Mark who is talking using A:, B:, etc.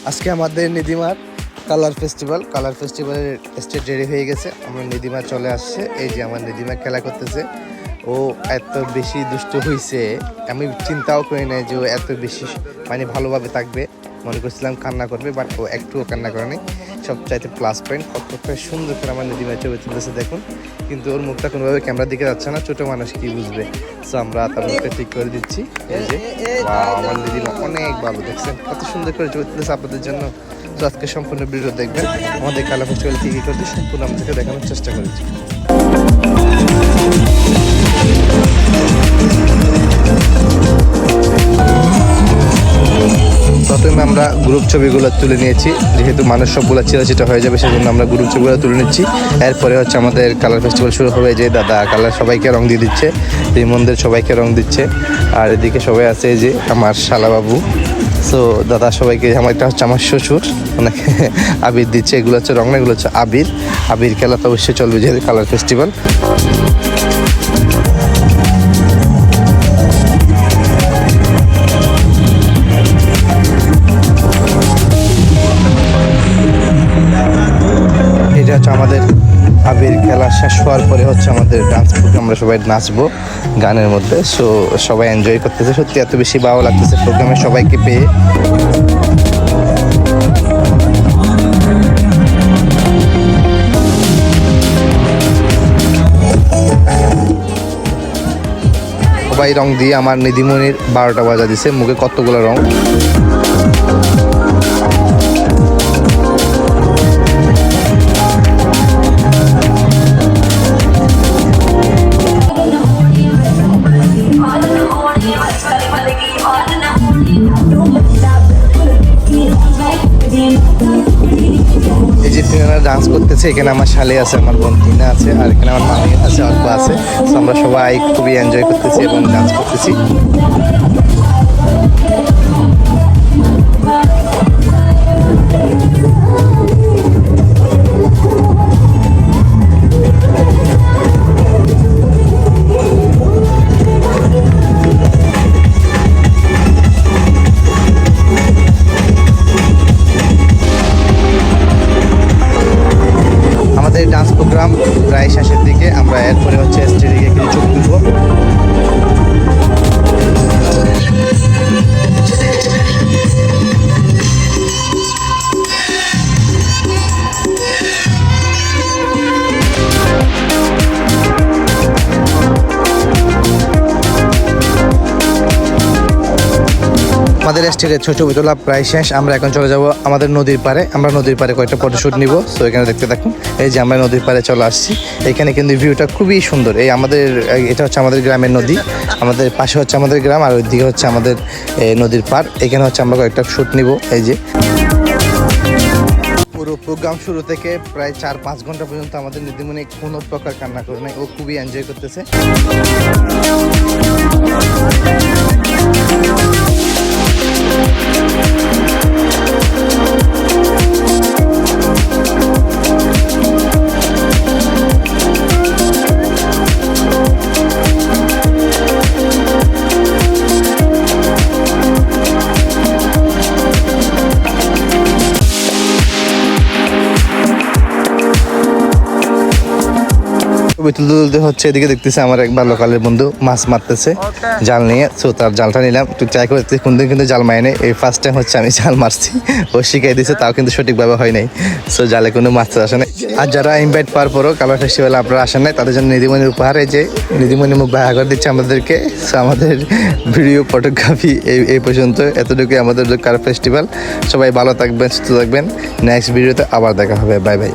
A: আজকে আমাদের নিদিমার colour ফেস্টিভ্যালের stage ready হয়ে গেছে। আমরা নিদিমা চলে আসছে, এই যে আমার নিদিমা খেলা করতেছে। ও এত বেশি দুষ্ট হয়েছে, আমি চিন্তাও করি নাই যে ও এত বেশি মানে ভালোভাবে থাকবে। মনে করছিলাম কান্না করবে, বাট ও একটুও কান্না করেনি। সবচাইতে প্লাস পয়েন্ট, কতটা সুন্দর করে আমার নিদিমা ছবি তুলতেছে দেখুন। কিন্তু ওর মুখটা কোনোভাবে ক্যামেরার দিকে যাচ্ছে না, ছোটো মানুষ কি বুঝবে। সো আমরা তার মুখটা ঠিক করে দিচ্ছি। এই যে আমার নিদিমা অনেক ভালো, দেখছেন কত সুন্দর করে ছবি তুলতেছে আপনাদের জন্য। তো আজকে সম্পূর্ণ ভিডিও দেখবেন, আমাদের কালার ফেস্টিভ্যাল কী কী করছে সম্পূর্ণ আমাদেরকে দেখানোর চেষ্টা করেছি। প্রথমে আমরা গ্রুপ ছবিগুলো তুলে নিয়েছি, যেহেতু মানুষ সবগুলো চিরাচিটা হয়ে যাবে সেজন্য আমরা গ্রুপ ছবিগুলো তুলে নিচ্ছি। এরপরে হচ্ছে আমাদের কালার ফেস্টিভ্যাল শুরু হবে। যে দাদা কালার সবাইকে রং দিয়ে দিচ্ছে, রিমনদের সবাইকে রং দিচ্ছে। আর এদিকে সবাই আছে, এই যে আমার শালাবাবু। সো দাদা সবাইকে, এটা হচ্ছে আমার শ্বশুর, ওনাকে আবির দিচ্ছে। এগুলো হচ্ছে রং না, এগুলো হচ্ছে আবির। আবির খেলা তো অবশ্যই চলবে যেহেতু কালার ফেস্টিভ্যাল। এটা হচ্ছে আমাদের আবির খেলা শেষ হওয়ার পরে হচ্ছে আমাদের ডান্স প্রোগ্রাম। আমরা সবাই নাচবো গানের মধ্যে। সো সবাই এনজয় করতেছে, সত্যি এত বেশি ভালো লাগতেছে প্রোগ্রামে সবাইকে পেয়ে। সবাই রং দিয়ে আমার নিধিমণির 12টা বাজা দিছে, মুখে কতগুলো রং। এই যে তিনারা ডান্স করতেছে, এখানে আমার শালি আছে, আমার বোন টিনা আছে, আর এখানে আমার মামি আছে, অল্প আছে। তো আমরা সবাই খুবই এনজয় করতেছি এবং ডান্স করতেছি। আমাদের ডান্স প্রোগ্রাম প্রায় শেষের দিকে, আমরা এরপরে হচ্ছে স্টেজে গিয়ে কিছু ছবি তুলবো। আমাদের স্টেজের ছবি তোলা প্রায় শেষ। আমরা এখন চলে যাব আমাদের নদীর পাড়ে। আমরা নদীর পাড়ে কয়েকটা ফটোশ্যুট নিব। সো এখানে দেখতে থাকুন। এই যে আমরা নদীর পাড়ে চলে আসছি, এখানে কিন্তু ভিউটা খুবই সুন্দর। এই আমাদের, এটা হচ্ছে আমাদের গ্রামের নদী, আমাদের পাশে হচ্ছে আমাদের গ্রাম, আর ওইদিকে হচ্ছে আমাদের নদীর পাড়। এখানে হচ্ছে আমরা কয়েকটা শ্যুট নিব। এই যে পুরো প্রোগ্রাম শুরু থেকে প্রায় 4-5 ঘন্টা পর্যন্ত আমাদের নিধিমণি কোনো প্রকার কান্না করে নাই, ও খুবই এনজয় করতেছে। ছবি তুলতে তুলতে হচ্ছে এদিকে দেখতেছে আমার এক বাল্যকালের বন্ধু মাছ মারতেছে জাল নিয়ে। সো তার জালটা নিলাম, একটু ট্রাই করে দেখতে। কোনদিন কিন্তু জাল মারি নাই, এই ফার্স্ট টাইম হচ্ছে আমি জাল মারছি। ও শিখাই দিয়েছে, তাও কিন্তু সঠিকভাবে হয় নাই। সো জালে কোনো মাছ আসে নাই। আর যারা ইনভাইট পাওয়ার পরও কালার ফেস্টিভ্যালে আপনারা আসেন নাই, তাদের জন্য নিধিমণির উপহার, এই যে নিধিমণি মুখ ভাড়া করে দিচ্ছে আমাদেরকে। সো আমাদের ভিডিও ফটোগ্রাফি এই পর্যন্ত, এতটুকুই আমাদের কালার ফেস্টিভ্যাল। সবাই ভালো থাকবেন, সুস্থ থাকবেন। নেক্সট ভিডিওতে আবার দেখা হবে। Bye bye.